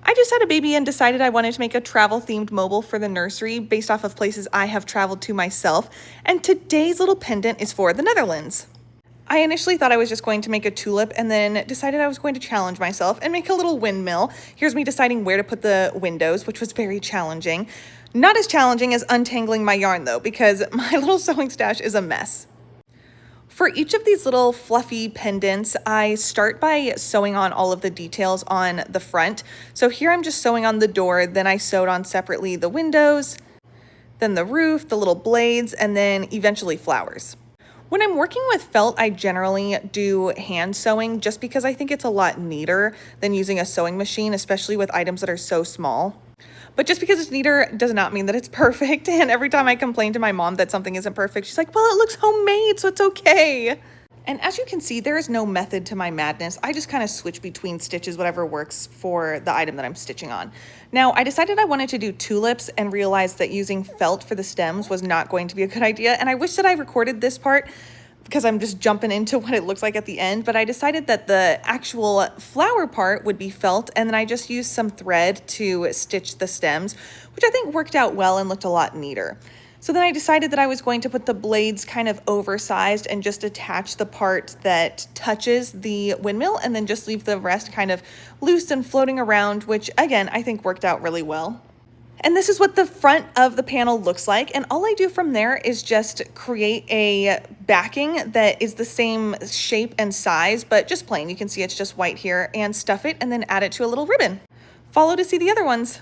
I just had a baby and decided I wanted to make a travel themed mobile for the nursery based off of places I have traveled to myself, and today's little pendant is for the Netherlands. I initially thought I was just going to make a tulip and then decided I was going to challenge myself and make a little windmill. Here's me deciding where to put the windows, which was very challenging. Not as challenging as untangling my yarn though, because my little sewing stash is a mess. For each of these little fluffy pendants, I start by sewing on all of the details on the front. So here I'm just sewing on the door, then I sewed on separately the windows, then the roof, the little blades, and then eventually flowers. When I'm working with felt, I generally do hand sewing just because I think it's a lot neater than using a sewing machine, especially with items that are so small. But just because it's neater does not mean that it's perfect. And every time I complain to my mom that something isn't perfect, she's like, well, it looks homemade, so it's okay. And as you can see, there is no method to my madness. I just kind of switch between stitches, whatever works for the item that I'm stitching on. Now, I decided I wanted to do tulips and realized that using felt for the stems was not going to be a good idea. And I wish that I recorded this part because I'm just jumping into what it looks like at the end, but I decided that the actual flower part would be felt, and then I just used some thread to stitch the stems, which I think worked out well and looked a lot neater. So then I decided that I was going to put the blades kind of oversized and just attach the part that touches the windmill and then just leave the rest kind of loose and floating around, which again, I think worked out really well. And this is what the front of the panel looks like. And all I do from there is just create a backing that is the same shape and size, but just plain. You can see it's just white here, and stuff it and then add it to a little ribbon. Follow to see the other ones.